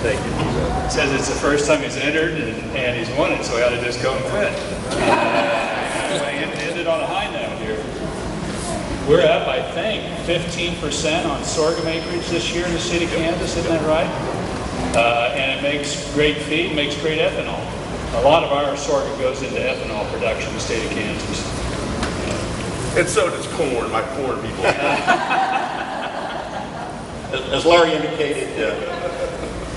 Thank you. Says it's the first time he's entered and he's won it, so he ought to just go and quit. Ended on a high note here. We're up, I think, 15% on sorghum acreage this year in the state of Kansas, isn't that right? And it makes great feed, makes great ethanol. A lot of our sorghum goes into ethanol production in the state of Kansas. And so does corn, my corn people. As Larry indicated,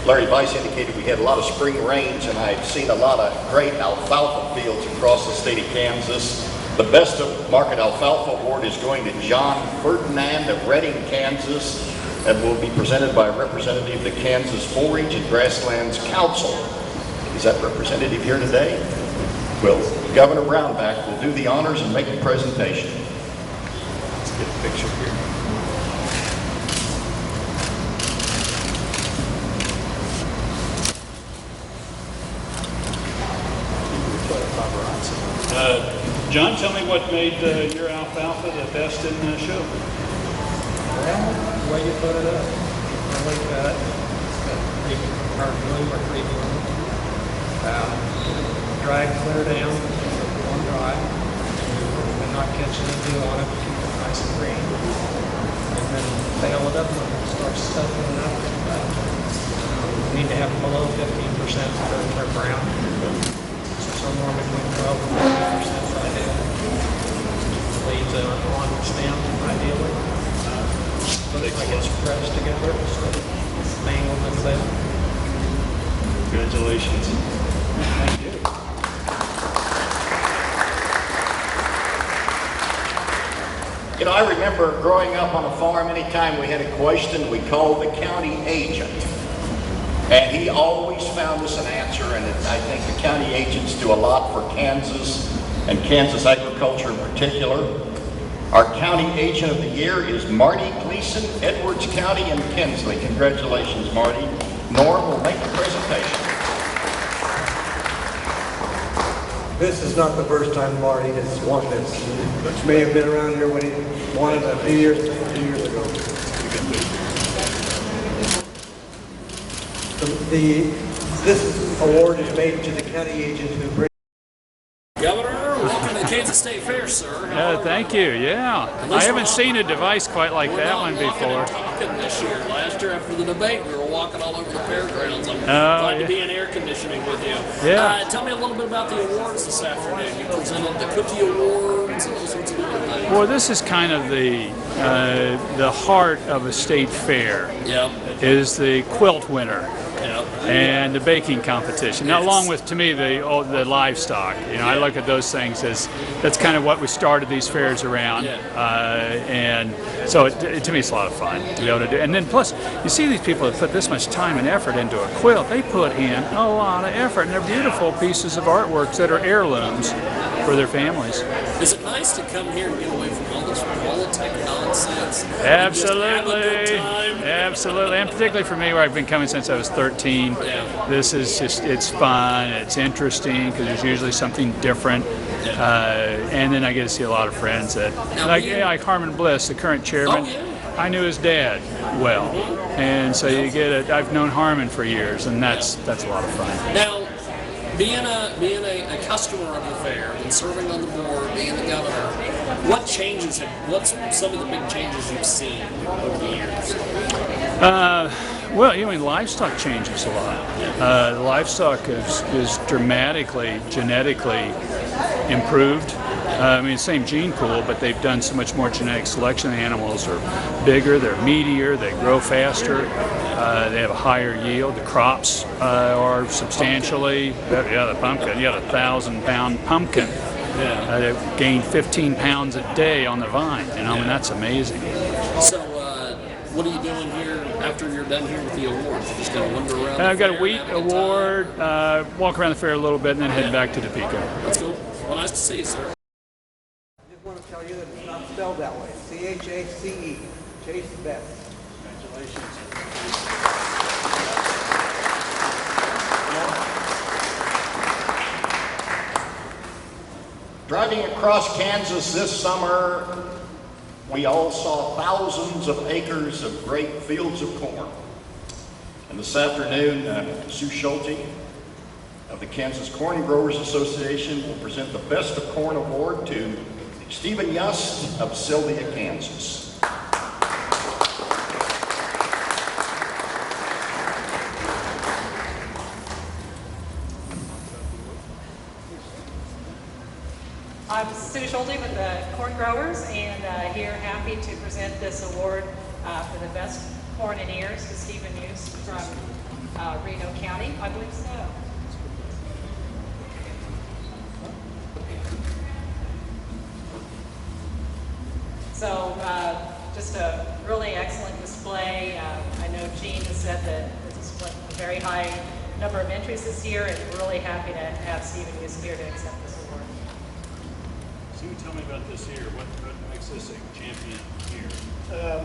Larry Weiss indicated, we had a lot of spring rains, and I've seen a lot of great alfalfa fields across the state of Kansas. The Best of Market Alfalfa Award is going to John Ferdinand of Redding, Kansas, and will be presented by a representative of the Kansas Forage and Grasslands Council. Is that representative here today? Well, Governor Brownback will do the honors and make the presentation. Let's get a picture here. John, tell me what made your alfalfa the best in the show. Well, the way you put it up, really cut, pretty hard bloom or pretty bloom. Drag clear down, on dry, and not catching the dew on it, keep it nice and green. And then bail it up when it starts stuffing it up. You need to have below 15% for brown. So somewhere between 12 and 15% right now. Leaves it on the stem, ideally. Looks like it's pressed together, so mangled in the middle. Congratulations. Thank you. You know, I remember growing up on a farm, anytime we had a question, we called the county agent. And he always found us an answer, and I think the county agents do a lot for Kansas and Kansas agriculture in particular. Our county agent of the year is Marty Gleason, Edwards County and Kinsley. Congratulations, Marty. Norm will make the presentation. This is not the first time Marty has won this, which may have been around here when he won it a few years ago. This award is made to the county agent who brings. Governor, welcome to the Kansas State Fair, sir. Thank you. Yeah, I haven't seen a device quite like that one before. Talking this year. Last year after the debate, we were walking all over the fairgrounds. I'm glad to be in air conditioning with you. Yeah. Tell me a little bit about the awards this afternoon. You presented the Cookie Awards and all sorts of different things. Well, this is kind of the heart of a state fair. Yep. Is the quilt winner. Yep. And the baking competition. Now, along with, to me, the livestock. You know, I look at those things as that's kind of what we started these fairs around. And so to me, it's a lot of fun to be able to do. And then plus, you see these people that put this much time and effort into a quilt. They put in a lot of effort, and they're beautiful pieces of artworks that are heirlooms for their families. Is it nice to come here and get away from all this politic nonsense? Absolutely. And just have a good time? Absolutely. And particularly for me, where I've been coming since I was 13, this is just, it's fun, it's interesting because there's usually something different. And then I get to see a lot of friends that, like Harmon Bliss, the current chairman. I knew his dad well, and so you get it. I've known Harmon for years, and that's a lot of fun. Now, being a customer of the fair and serving on the board, being the governor, what's some of the big changes you've seen over the years? Well, you mean livestock changes a lot. Livestock is dramatically genetically improved. I mean, same gene pool, but they've done so much more genetic selection. The animals are bigger, they're meatier, they grow faster, they have a higher yield. The crops are substantially, the pumpkin, you got a 1,000-pound pumpkin. They gain 15 pounds a day on the vine, you know, and that's amazing. So, what are you doing here after you're done here with the awards? You're just going to wander around? I've got a wheat award, walk around the fair a little bit, and then head back to Topeka. That's cool. Well, nice to see you, sir. I just want to tell you that it's not spelled that way. C-H-A-C-E. Chase Best. Congratulations. Driving across Kansas this summer, we all saw thousands of acres of great fields of corn. And this afternoon, Sue Schulte of the Kansas Corn Growers Association will present the Best of Corn Award to Stephen Yust of Sylvia, Kansas. I'm Sue Schulte with the Corn Growers, and here happy to present this award for the best corn and ears to Stephen Yust from Reno County. I believe so. So just a really excellent display. I know Gene has said that this is a very high number of entries this year, and we're really happy to have Stephen Yust here to accept this award. So you tell me about this year. What makes this a champion year?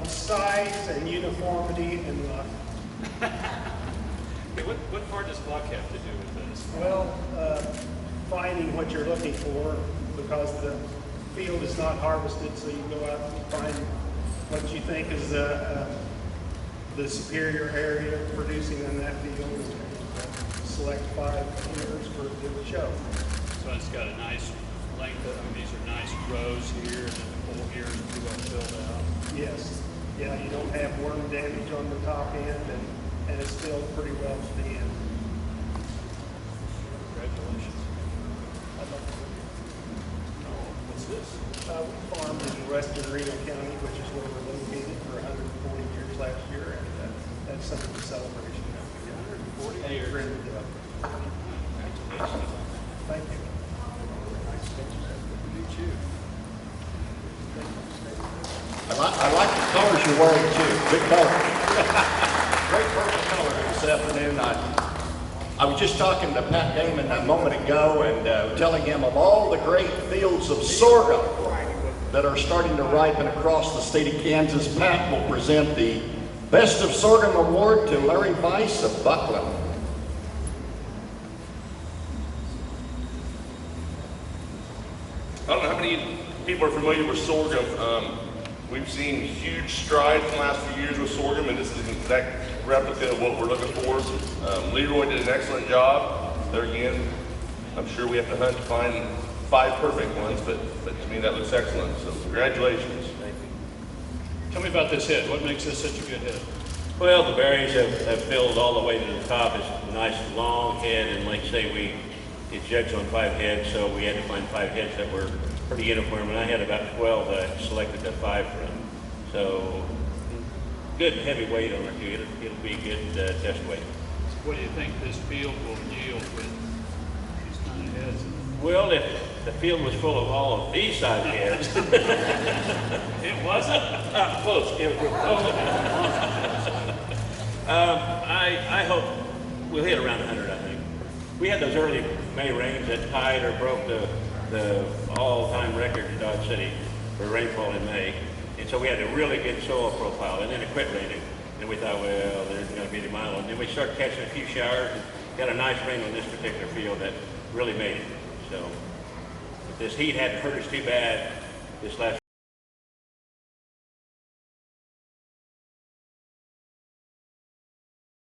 Size and uniformity and luck. Hey, what part does luck have to do with this? Well, finding what you're looking for, because the field is not harvested, so you go out and find what you think is the superior area producing in that field, and select 5 ears for a good show. So it's got a nice length. These are nice rows here, and then the whole ear is pretty well filled out. Yes. Yeah, you don't have worm damage on the top end, and it's filled pretty well to the end. Congratulations. What's this? We farmed in western Reno County, which is where we're located, for 140 years last year, and that's some of the celebration that we got. 140 And years. printed it up. Congratulations. Thank you. I like the colors you're wearing too. Good color. Great purple color this afternoon. I was just talking to Pat Damon a moment ago and telling him of all the great fields of sorghum that are starting to ripen across the state of Kansas. Pat will present the Best of Sorghum Award to Larry Weiss of Buckland. I don't know how many people are familiar with sorghum. We've seen huge strides in the last few years with sorghum, and this is an exact replica of what we're looking for. Leroy did an excellent job. There again, I'm sure we have to hunt to find 5 perfect ones, but to me that looks excellent. So congratulations. Tell me about this head. What makes this such a good head? Well, the berries have filled all the way to the top. It's a nice long head, and like I say, it jugs on 5 heads, so we had to find 5 heads that were pretty uniform, and I had about 12 that I selected the 5 from. So good heavy weight on it too. It'll be a good test weight. What do you think this field will yield with these kind of heads? Well, if the field was full of all of these size heads, It wasn't? close. It was close. I hope we'll hit around 100. I think we had those early May rains that tied or broke the all-time record in Dodge City for rainfall in May, and so we had a really good soil profile, and then it quit raining, and we thought, well, there's going to be the mile, and then we started catching a few showers and got a nice rain on this particular field that really made it. So if this heat hadn't hurt us too bad this last